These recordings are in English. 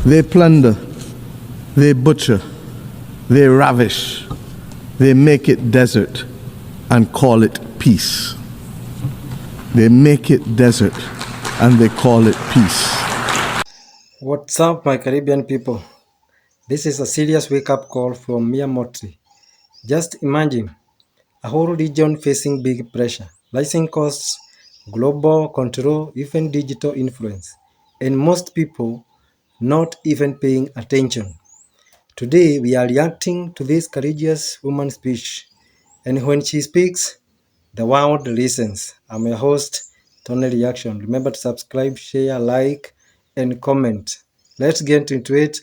They plunder, they butcher, they ravish, they make it desert and call it peace. They make it desert and they call it peace. What's up, my Caribbean people? This is a serious wake-up call from Mottley. Just imagine a whole region facing big pressure, rising costs, global control, even digital influence, and most people not even paying attention. Today, we are reacting to this courageous woman's speech, and when she speaks, the world listens. I'm your host, Tony Reaction. Remember to subscribe, share, like, and comment. Let's get into it.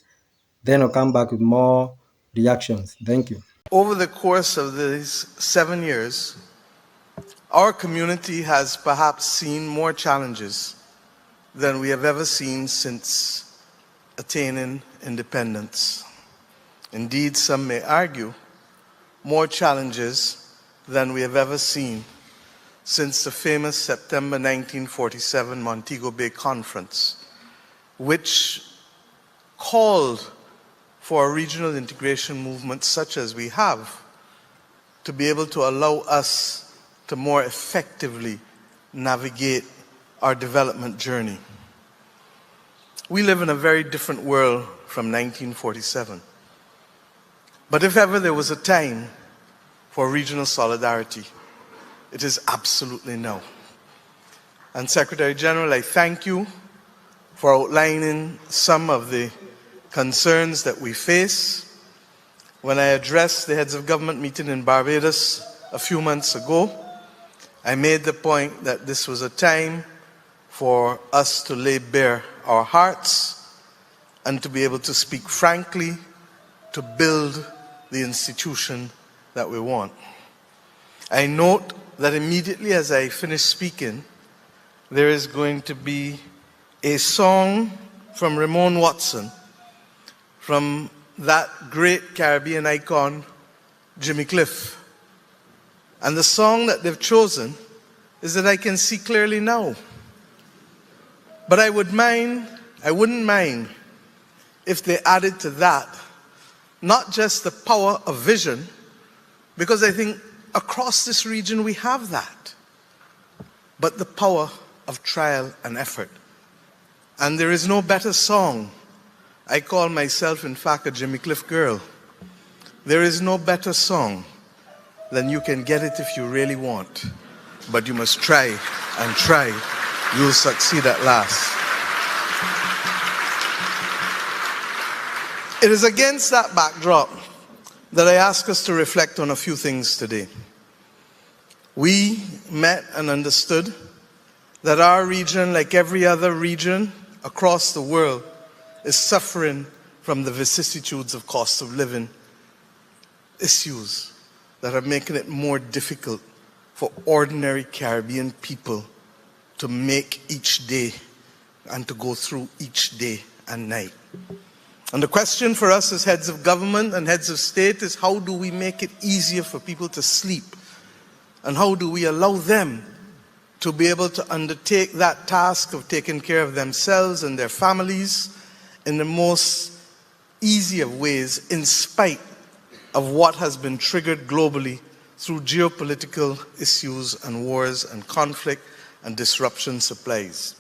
Then I'll come back with more reactions. Thank you. Over the course of these 7 years, our community has perhaps seen more challenges than we have ever seen since attaining independence. Indeed, some may argue more challenges than we have ever seen since the famous September 1947 Montego Bay Conference, which called for a regional integration movement such as we have to be able to allow us to more effectively navigate our development journey. We live in a very different world from 1947. But if ever there was a time for regional solidarity, it is absolutely now. And Secretary General, I thank you for outlining some of the concerns that we face. When I addressed the heads of government meeting in Barbados a few months ago, I made the point that this was a time for us to lay bare our hearts and to be able to speak frankly to build the institution that we want. I note that immediately as I finish speaking, there is going to be a song from Ramon Watson, from that great Caribbean icon, Jimmy Cliff. And the song that they've chosen is That I Can See Clearly Now. But I wouldn't mind if they added to that not just the power of vision, because I think across this region we have that, but the power of trial and effort. And there is no better song. I call myself, in fact, a Jimmy Cliff girl. There is no better song than You Can Get It If You Really Want, but you must try and try. You'll succeed at last. It is against that backdrop that I ask us to reflect on a few things today. We met and understood that our region, like every other region across the world, is suffering from the vicissitudes of cost of living issues that are making it more difficult for ordinary Caribbean people to make each day and to go through each day and night. And the question for us as heads of government and heads of state is, how do we make it easier for people to sleep? And how do we allow them to be able to undertake that task of taking care of themselves and their families in the most easy of ways, in spite of what has been triggered globally through geopolitical issues and wars and conflict and disruption supplies.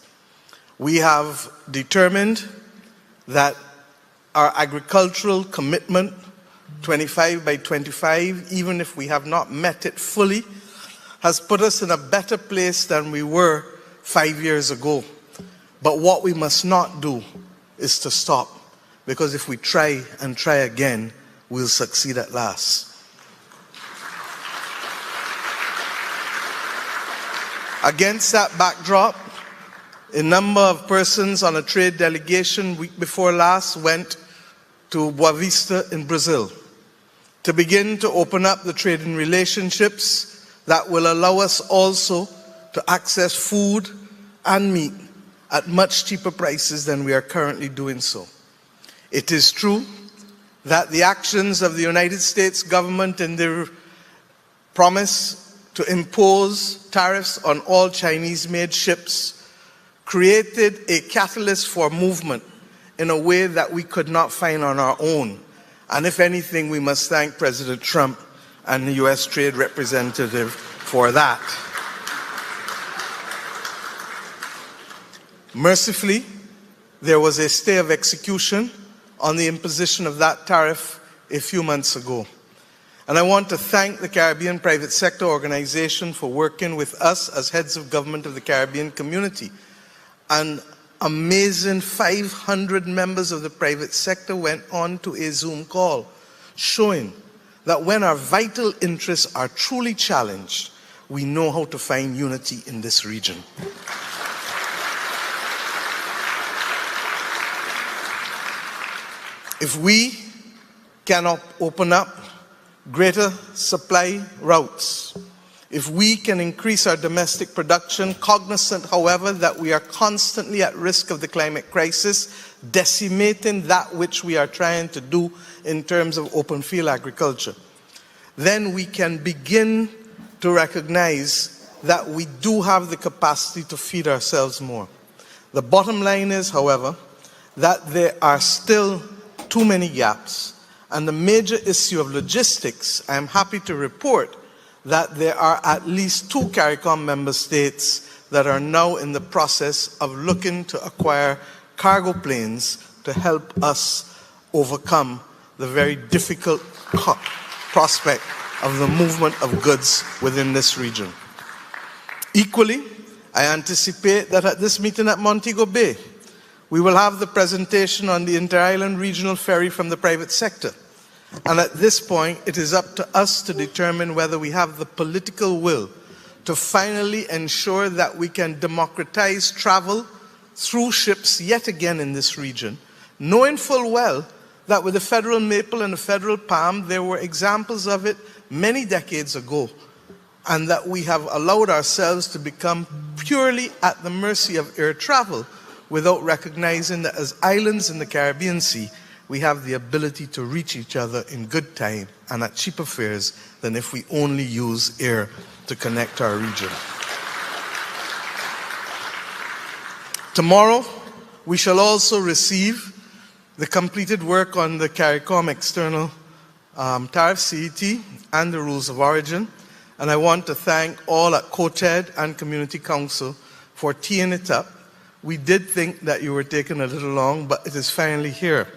We have determined that our agricultural commitment, 25 by 25, even if we have not met it fully, has put us in a better place than we were 5 years ago. But what we must not do is to stop, because if we try and try again, we'll succeed at last. Against that backdrop, a number of persons on a trade delegation week before last went to Boa Vista in Brazil to begin to open up the trading relationships that will allow us also to access food and meat at much cheaper prices than we are currently doing so. It is true that the actions of the United States government and their promise to impose tariffs on all Chinese-made ships created a catalyst for movement in a way that we could not find on our own. And if anything, we must thank President Trump and the U.S. Trade Representative for that. Mercifully, there was a stay of execution on the imposition of that tariff a few months ago. And I want to thank the Caribbean Private Sector Organization for working with us as heads of government of the Caribbean community. An amazing 500 members of the private sector went on to a Zoom call, showing that when our vital interests are truly challenged, we know how to find unity in this region. If we cannot open up greater supply routes, if we can increase our domestic production, cognizant, however, that we are constantly at risk of the climate crisis, decimating that which we are trying to do in terms of open field agriculture, then we can begin to recognize that we do have the capacity to feed ourselves more. The bottom line is, however, that there are still too many gaps. And the major issue of logistics, I am happy to report that there are at least 2 CARICOM member states that are now in the process of looking to acquire cargo planes to help us overcome the very difficult prospect of the movement of goods within this region. Equally, I anticipate that at this meeting at Montego Bay, we will have the presentation on the inter-island regional ferry from the private sector. And at this point, it is up to us to determine whether we have the political will to finally ensure that we can democratize travel through ships yet again in this region, knowing full well that with the federal maple and the federal palm, there were examples of it many decades ago, and that we have allowed ourselves to become purely at the mercy of air travel, without recognizing that as islands in the Caribbean Sea, we have the ability to reach each other in good time and at cheaper fares than if we only use air to connect our region. Tomorrow, we shall also receive the completed work on the CARICOM external tariff, CET, and the rules of origin. And I want to thank all at COTED and Community Council for teeing it up. We did think that you were taking a little long, but it is finally here.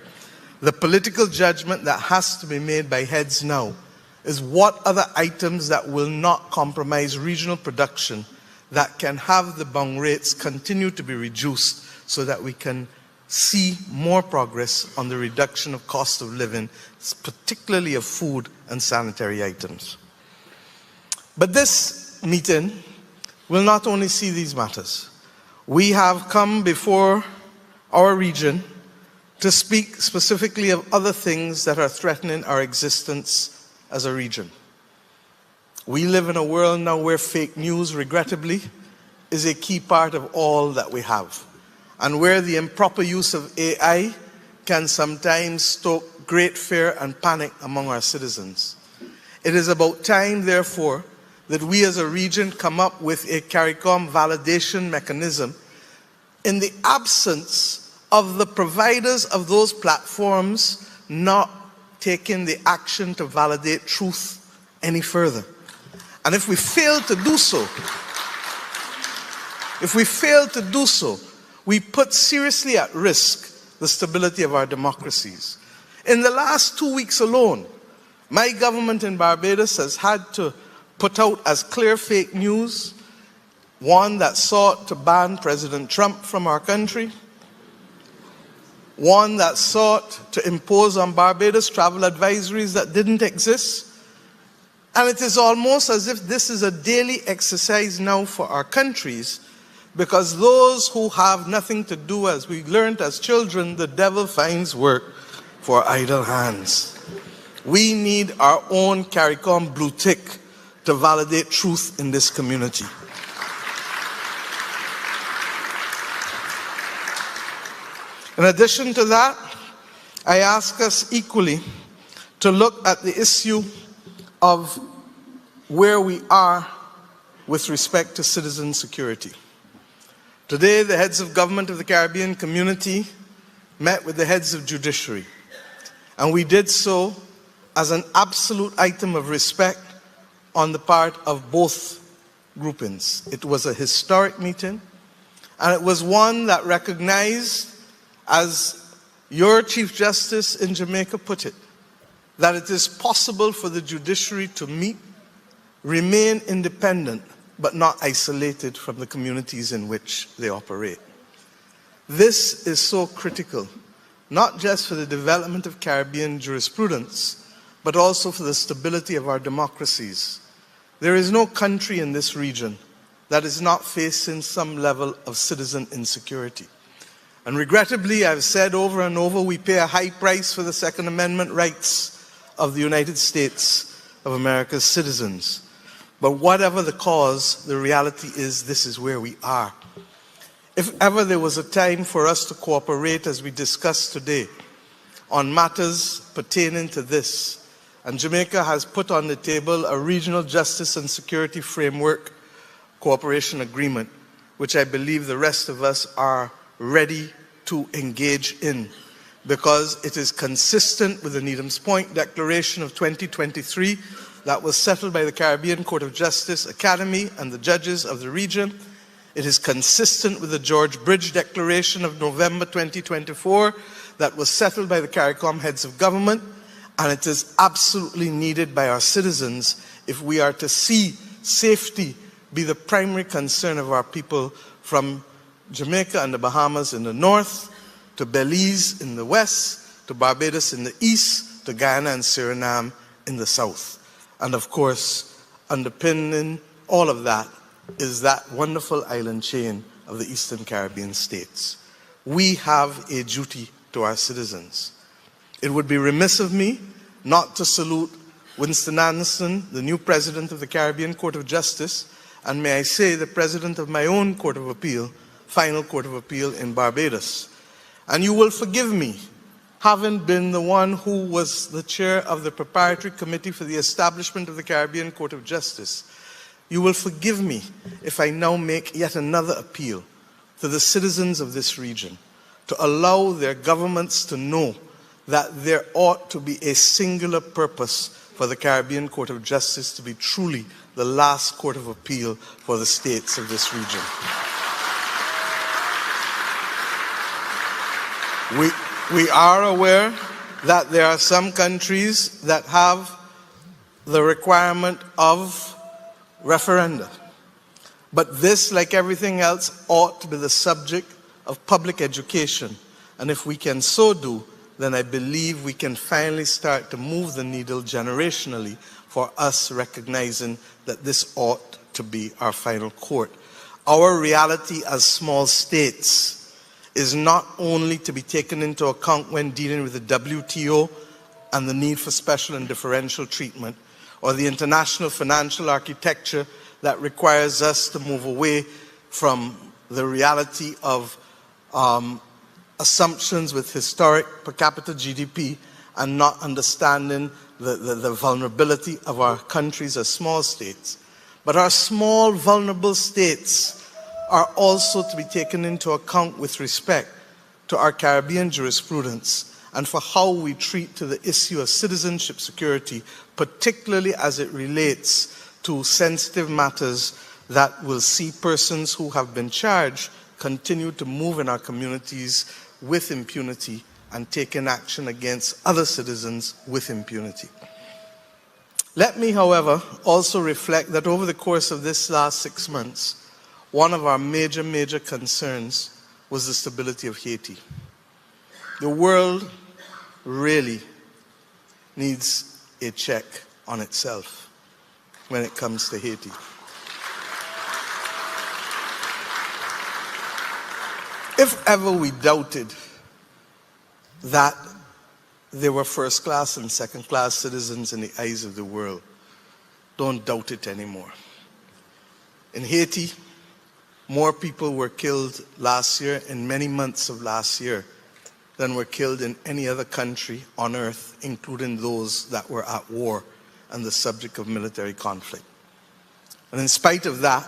The political judgment that has to be made by heads now is what other items that will not compromise regional production, that can have the bond rates continue to be reduced so that we can see more progress on the reduction of cost of living, particularly of food and sanitary items. But this meeting will not only see these matters. We have come before our region to speak specifically of other things that are threatening our existence as a region. We live in a world now where fake news, regrettably, is a key part of all that we have, and where the improper use of AI can sometimes stoke great fear and panic among our citizens. It is about time, therefore, that we as a region come up with a CARICOM validation mechanism in the absence of the providers of those platforms not taking the action to validate truth any further. And if we fail to do so, we put seriously at risk the stability of our democracies. In the last 2 weeks alone, my government in Barbados has had to put out as clear fake news, one that sought to ban President Trump from our country, one that sought to impose on Barbados travel advisories that didn't exist. And it is almost as if this is a daily exercise now for our countries, because those who have nothing to do, as we learned as children, the devil finds work for idle hands. We need our own CARICOM blue tick to validate truth in this community. In addition to that, I ask us equally to look at the issue of where we are with respect to citizen security. Today, the heads of government of the Caribbean community met with the heads of judiciary. And we did so as an absolute item of respect on the part of both groupings. It was a historic meeting, and it was one that recognized, as your Chief Justice in Jamaica put it, that it is possible for the judiciary to meet, remain independent, but not isolated from the communities in which they operate. This is so critical, not just for the development of Caribbean jurisprudence, but also for the stability of our democracies. There is no country in this region that is not facing some level of citizen insecurity. And regrettably, I've said over and over, we pay a high price for the Second Amendment rights of the United States of America's citizens. But whatever the cause, the reality is this is where we are. If ever there was a time for us to cooperate, as we discussed today, on matters pertaining to this, and Jamaica has put on the table a regional justice and security framework cooperation agreement, which I believe the rest of us are ready to engage in, because it is consistent with the Needham's Point Declaration of 2023 that was settled by the Caribbean Court of Justice Academy and the judges of the region. It is consistent with the George Bridge Declaration of November 2024 that was settled by the CARICOM heads of government, and it is absolutely needed by our citizens if we are to see safety be the primary concern of our people, from Jamaica and the Bahamas in the north, to Belize in the west, to Barbados in the east, to Guyana and Suriname in the south. And of course, underpinning all of that is that wonderful island chain of the Eastern Caribbean states. We have a duty to our citizens. It would be remiss of me not to salute Winston Anderson, the new president of the Caribbean Court of Justice, and may I say the president of my own Court of Appeal, Final Court of Appeal in Barbados. And you will forgive me, having been the one who was the chair of the preparatory committee for the establishment of the Caribbean Court of Justice. You will forgive me if I now make yet another appeal to the citizens of this region to allow their governments to know that there ought to be a singular purpose for the Caribbean Court of Justice to be truly the last court of appeal for the states of this region. We are aware that there are some countries that have the requirement of referenda. But this, like everything else, ought to be the subject of public education. And if we can so do, then I believe we can finally start to move the needle generationally for us recognizing that this ought to be our final court. Our reality as small states is not only to be taken into account when dealing with the WTO and the need for special and differential treatment, or the international financial architecture that requires us to move away from the reality of assumptions with historic per capita GDP and not understanding the vulnerability of our countries as small states. But our small, vulnerable states are also to be taken into account with respect to our Caribbean jurisprudence and for how we treat to the issue of citizenship security, particularly as it relates to sensitive matters that will see persons who have been charged continue to move in our communities with impunity and taking action against other citizens with impunity. Let me, however, also reflect that over the course of this last 6 months, one of our major concerns was the stability of Haiti. The world really needs a check on itself when it comes to Haiti. If ever we doubted that there were first-class and second-class citizens in the eyes of the world, don't doubt it anymore. In Haiti, more people were killed last year, in many months of last year, than were killed in any other country on earth, including those that were at war and the subject of military conflict. And in spite of that,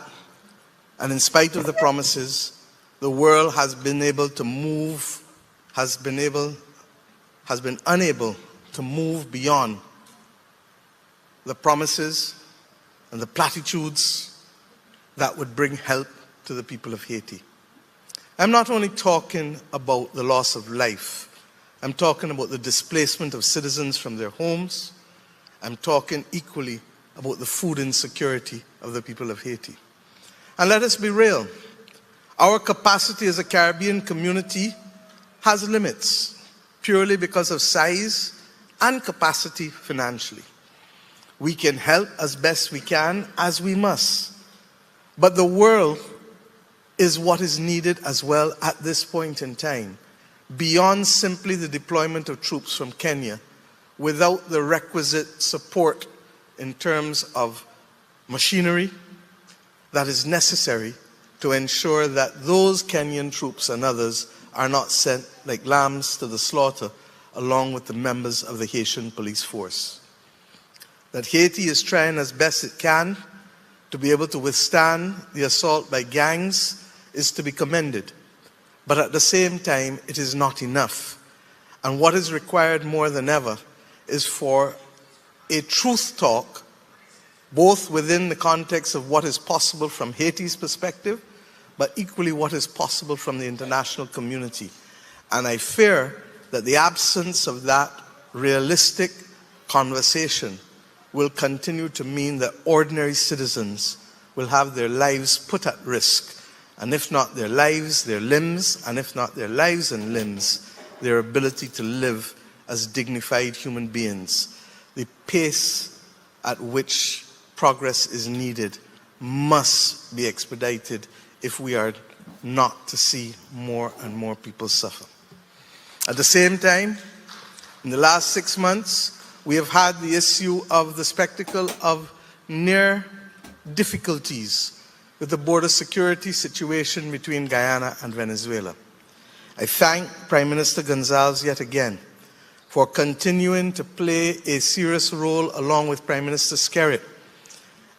and in spite of the promises, the world has been able to move has been unable to move beyond the promises and the platitudes that would bring help to the people of Haiti. I'm not only talking about the loss of life, I'm talking about the displacement of citizens from their homes. I'm talking equally about the food insecurity of the people of Haiti. And let us be real, our capacity as a Caribbean community has limits, purely because of size and capacity financially. We can help as best we can, as we must. But the world is what is needed as well at this point in time, beyond simply the deployment of troops from Kenya, without the requisite support in terms of machinery that is necessary to ensure that those Kenyan troops and others are not sent like lambs to the slaughter along with the members of the Haitian police force. That Haiti is trying as best it can to be able to withstand the assault by gangs is to be commended. But at the same time, it is not enough. And what is required more than ever is for a truth talk, both within the context of what is possible from Haiti's perspective, but equally what is possible from the international community. And I fear that the absence of that realistic conversation will continue to mean that ordinary citizens will have their lives put at risk. And if not their lives, their limbs, and if not their lives and limbs, their ability to live as dignified human beings. The pace at which progress is needed must be expedited if we are not to see more and more people suffer. At the same time, in the last 6 months, we have had the issue of the spectacle of near difficulties with the border security situation between Guyana and Venezuela. I thank Prime Minister Gonzalez yet again for continuing to play a serious role along with Prime Minister Skerrit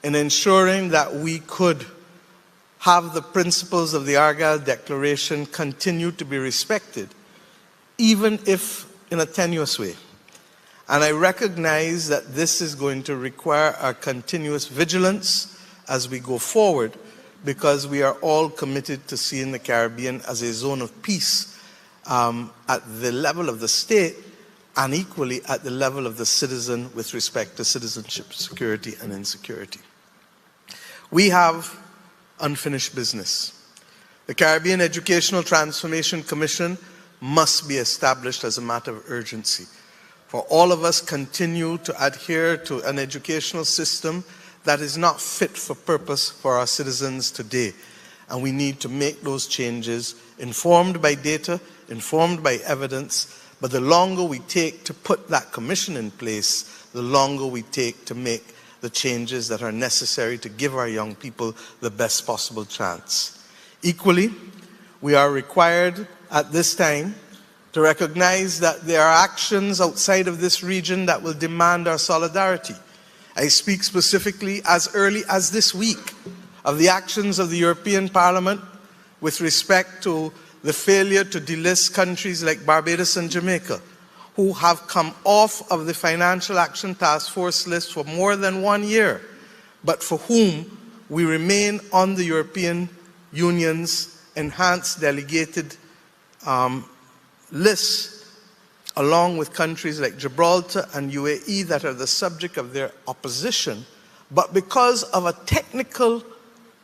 in ensuring that we could have the principles of the Argyle Declaration continue to be respected, even if in a tenuous way. And I recognize that this is going to require our continuous vigilance as we go forward, because we are all committed to seeing the Caribbean as a zone of peace at the level of the state and equally at the level of the citizen with respect to citizenship, security, and insecurity. We have unfinished business. The Caribbean Educational Transformation Commission must be established as a matter of urgency. For all of us continue to adhere to an educational system that is not fit for purpose for our citizens today. And we need to make those changes informed by data, informed by evidence. But the longer we take to put that commission in place, the longer we take to make the changes that are necessary to give our young people the best possible chance. Equally, we are required at this time to recognize that there are actions outside of this region that will demand our solidarity. I speak specifically as early as this week of the actions of the European Parliament with respect to the failure to delist countries like Barbados and Jamaica, who have come off of the Financial Action Task Force list for more than 1 year, but for whom we remain on the European Union's enhanced delegated list, along with countries like Gibraltar and UAE that are the subject of their opposition, but because of a technical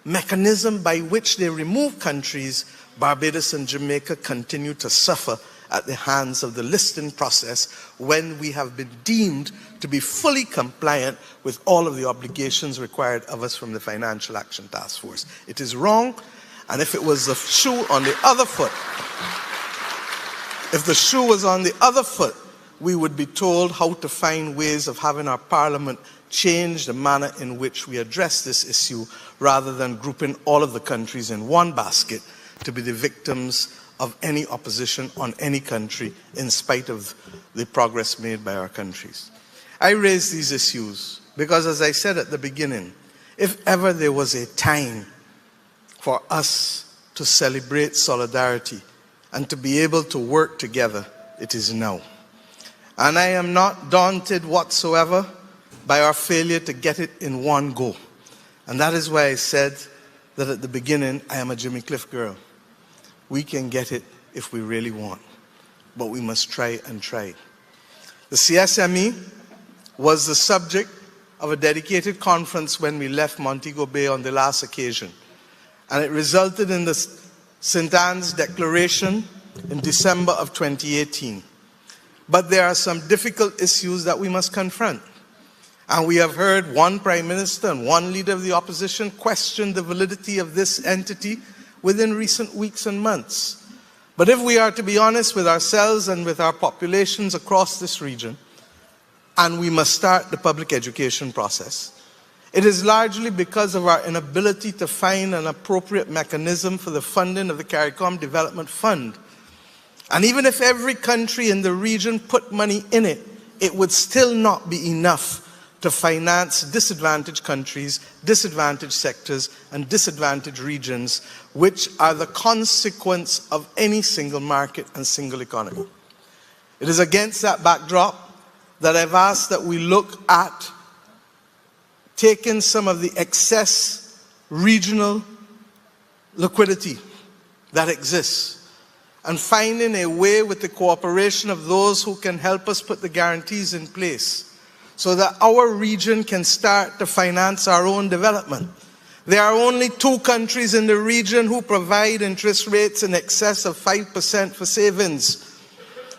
mechanism by which they remove countries, Barbados and Jamaica continue to suffer at the hands of the listing process when we have been deemed to be fully compliant with all of the obligations required of us from the Financial Action Task Force. It is wrong, and if it was the shoe on the other foot, if the shoe was on the other foot, we would be told how to find ways of having our Parliament change the manner in which we address this issue, rather than grouping all of the countries in one basket to be the victims of any opposition on any country in spite of the progress made by our countries. I raise these issues because, as I said at the beginning, if ever there was a time for us to celebrate solidarity and to be able to work together, it is now. And I am not daunted whatsoever by our failure to get it in one go. And that is why I said that at the beginning, I am a Jimmy Cliff girl. We can get it if we really want, but we must try and try. The CSME was the subject of a dedicated conference when we left Montego Bay on the last occasion. And it resulted in the St. Anne's Declaration in December of 2018. But there are some difficult issues that we must confront. And we have heard one Prime Minister and one leader of the opposition question the validity of this entity within recent weeks and months. But if we are to be honest with ourselves and with our populations across this region, and we must start the public education process, it is largely because of our inability to find an appropriate mechanism for the funding of the CARICOM Development Fund. And even if every country in the region put money in it, it would still not be enough to finance disadvantaged countries, disadvantaged sectors, and disadvantaged regions, which are the consequence of any single market and single economy. It is against that backdrop that I've asked that we look at taking some of the excess regional liquidity that exists and finding a way with the cooperation of those who can help us put the guarantees in place so that our region can start to finance our own development. There are only 2 countries in the region who provide interest rates in excess of 5% for savings.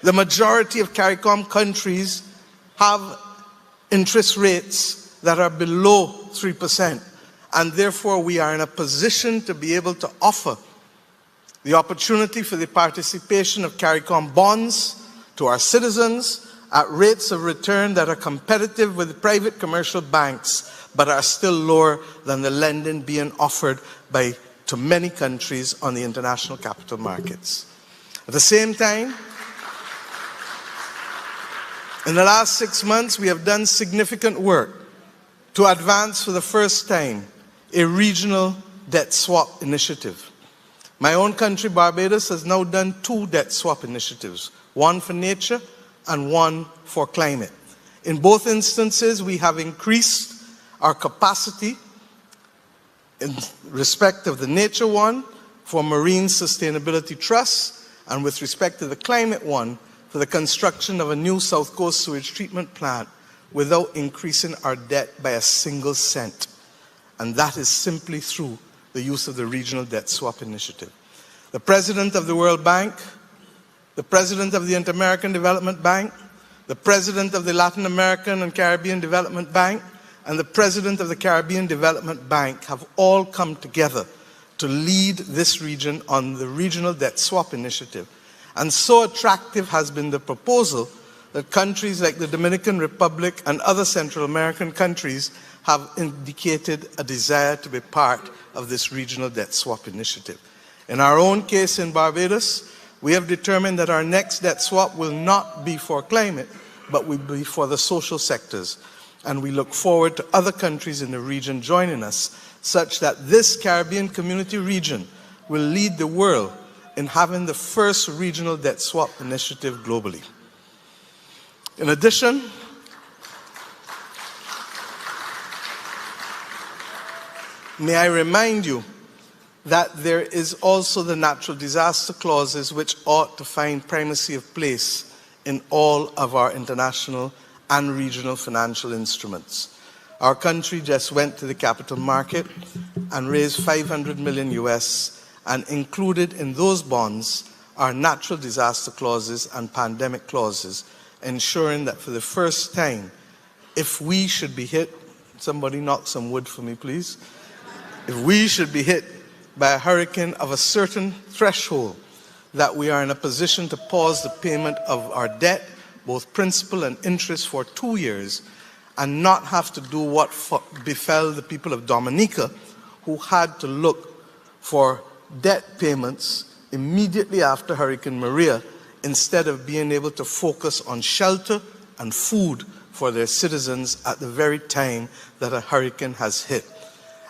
The majority of CARICOM countries have interest rates that are below 3%, and therefore we are in a position to be able to offer the opportunity for the participation of CARICOM bonds to our citizens at rates of return that are competitive with private commercial banks, but are still lower than the lending being offered to many countries on the international capital markets. At the same time, in the last 6 months, we have done significant work to advance for the first time a regional debt swap initiative. My own country, Barbados, has now done 2 debt swap initiatives, one for nature and one for climate. In both instances, we have increased our capacity in respect of the nature one for marine sustainability trusts, and with respect to the climate one for the construction of a new South Coast sewage treatment plant without increasing our debt by a single cent. And that is simply through the use of the Regional Debt Swap Initiative. The President of the World Bank, the President of the Inter-American Development Bank, the President of the Latin American and Caribbean Development Bank, and the President of the Caribbean Development Bank have all come together to lead this region on the Regional Debt Swap Initiative. And so attractive has been the proposal that countries like the Dominican Republic and other Central American countries have indicated a desire to be part of this Regional Debt Swap Initiative. In our own case in Barbados, we have determined that our next debt swap will not be for climate, but will be for the social sectors. And we look forward to other countries in the region joining us, such that this Caribbean Community region will lead the world in having the first regional debt swap initiative globally. In addition, may I remind you that there is also the natural disaster clauses which ought to find primacy of place in all of our international and regional financial instruments. Our country just went to the capital market and raised 500 million US, and included in those bonds are natural disaster clauses and pandemic clauses, ensuring that for the first time, if we should be hit, somebody knock some wood for me please, if we should be hit by a hurricane of a certain threshold, that we are in a position to pause the payment of our debt, both principal and interest, for 2 years, and not have to do what befell the people of Dominica, who had to look for debt payments immediately after Hurricane Maria, instead of being able to focus on shelter and food for their citizens at the very time that a hurricane has hit.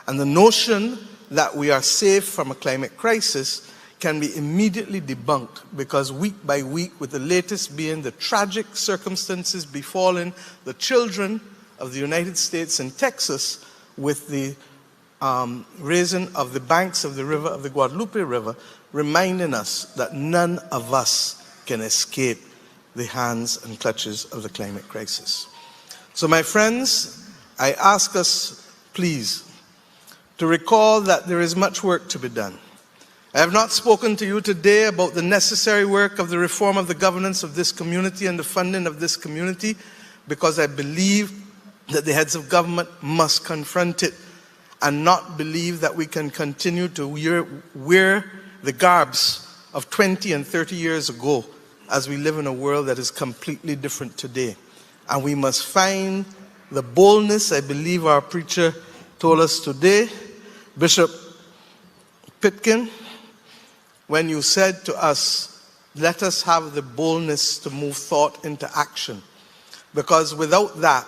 And the notion that we are safe from a climate crisis can be immediately debunked because week by week, with the latest being the tragic circumstances befalling the children of the United States and Texas with the raising of the banks of the river, of the Guadalupe River, reminding us that none of us can escape the hands and clutches of the climate crisis. So my friends, I ask us, please, to recall that there is much work to be done. I have not spoken to you today about the necessary work of the reform of the governance of this community and the funding of this community because I believe that the heads of government must confront it and not believe that we can continue to wear the garbs of 20 and 30 years ago as we live in a world that is completely different today. And we must find the boldness, I believe our preacher told us today, Bishop Pitkin, when you said to us, let us have the boldness to move thought into action. Because without that,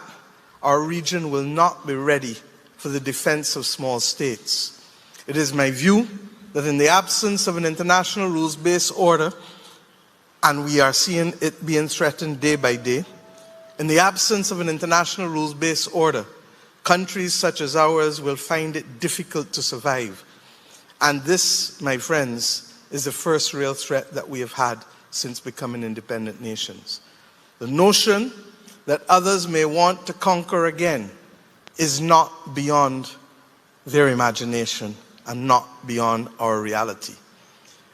our region will not be ready for the defense of small states. It is my view that in the absence of an international rules-based order, and we are seeing it being threatened day by day, in the absence of an international rules-based order, countries such as ours will find it difficult to survive. And this, my friends, is the first real threat that we have had since becoming independent nations. The notion that others may want to conquer again is not beyond their imagination and not beyond our reality.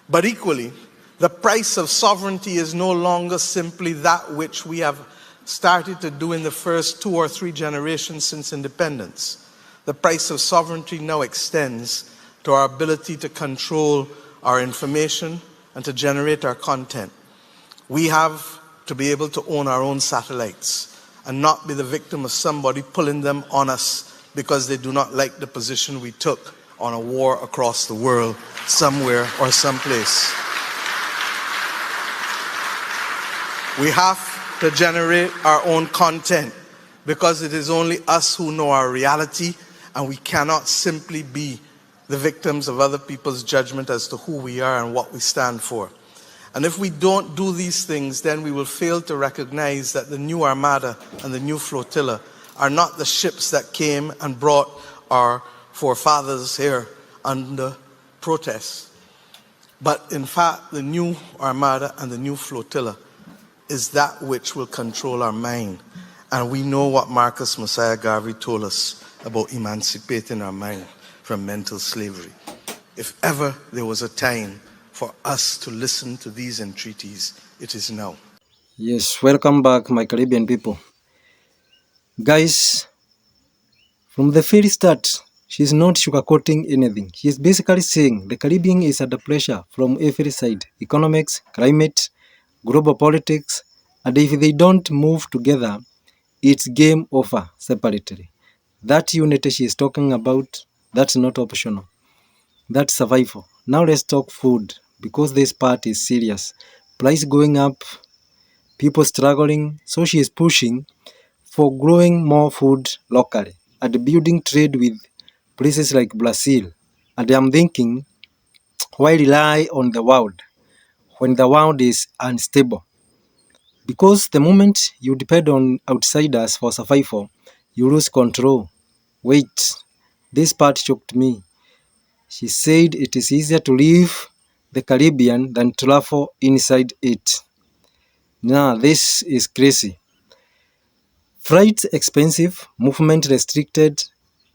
But equally, the price of sovereignty is no longer simply that which we have started to do in the first 2 or 3 generations since independence. The price of sovereignty now extends to our ability to control our information and to generate our content. We have to be able to own our own satellites and not be the victim of somebody pulling them on us because they do not like the position we took on a war across the world somewhere or someplace. We have to generate our own content because it is only us who know our reality, and we cannot simply be the victims of other people's judgment as to who we are and what we stand for. And if we don't do these things, then we will fail to recognize that the new armada and the new flotilla are not the ships that came and brought our forefathers here under protest. But in fact, the new armada and the new flotilla is that which will control our mind. And we know what Marcus Messiah Garvey told us about emancipating our mind from mental slavery. If ever there was a time for us to listen to these entreaties, it is now. Yes, welcome back, my Caribbean people. Guys, from the very start, she's not sugarcoating anything. She's basically saying the Caribbean is under pressure from every side: economics, climate, global politics, and if they don't move together, it's game over separately. That unity she is talking about, that's not optional. That's survival. Now let's talk food, because this part is serious. Price going up, people struggling, so she is pushing for growing more food locally and building trade with places like Brazil. And I'm thinking, why rely on the world when the world is unstable? Because the moment you depend on outsiders for survival, you lose control. Wait, this part shocked me. She said it is easier to leave the Caribbean than travel inside it. Nah, this is crazy. Flights expensive, movement restricted.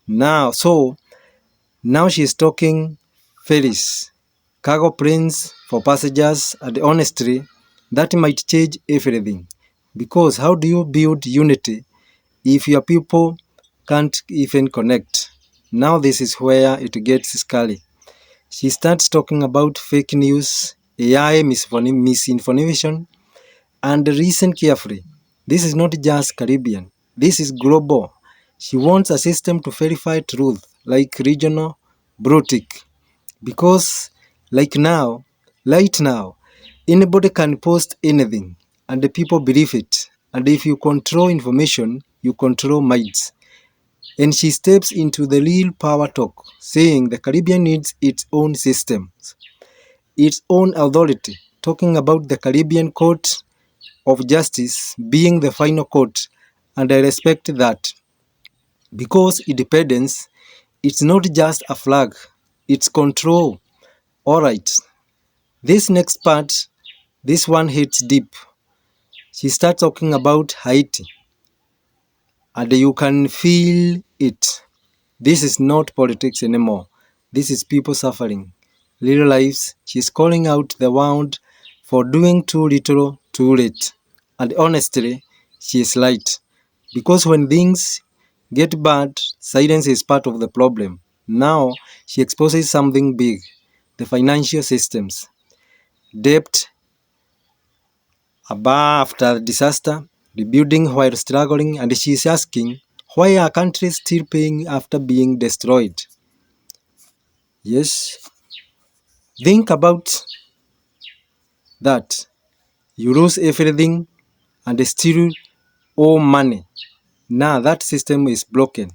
Now she is talking ferries, cargo planes for passengers, and honestly, that might change everything. Because how do you build unity if your people can't even connect? Now this is where it gets scary. She starts talking about fake news, AI, misinformation, and listen carefully. This is not just Caribbean. This is global. She wants a system to verify truth, like regional Brotic. Because, right now, anybody can post anything, and the people believe it. And if you control information, you control minds. And she steps into the real power talk, saying the Caribbean needs its own systems. its own authority, talking about the Caribbean Court of Justice being the final court, and I respect that because independence, it's not just a flag, it's control. Alright, this next part, this one hits deep. She starts talking about Haiti, and you can feel it. This is not politics anymore. This is people suffering. Real lives. She's calling out the world for doing too little, too late. And honestly, she is right. Because when things get bad, silence is part of the problem. Now, she exposes something big, the financial systems. Debt after disaster, rebuilding while struggling, and she is asking, why are countries still paying after being destroyed? Yes, think about that. You lose everything and still owe money. Now that system is broken.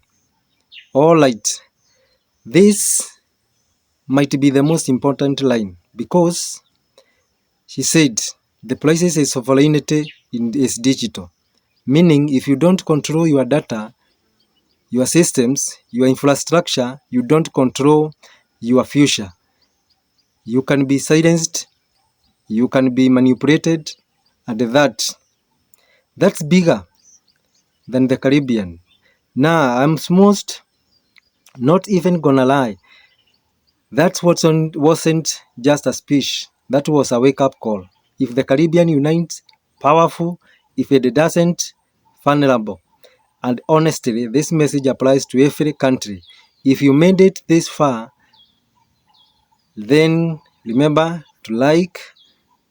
Alright, this might be the most important line because she said the prices of sovereignty is digital. Meaning if you don't control your data, your systems, your infrastructure, you don't control your future. You can be silenced, you can be manipulated, and that's bigger than the Caribbean. Nah, I'm most not even gonna lie. That wasn't just a speech. That was a wake-up call. If the Caribbean unites, powerful. If it doesn't, vulnerable. And honestly, this message applies to every country. If you made it this far, then remember to like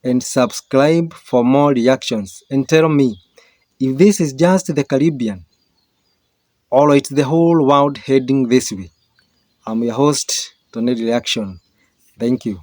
and subscribe for more reactions. And tell me, if this is just the Caribbean, or it's the whole world heading this way. I'm your host, Tony Reaction. Thank you.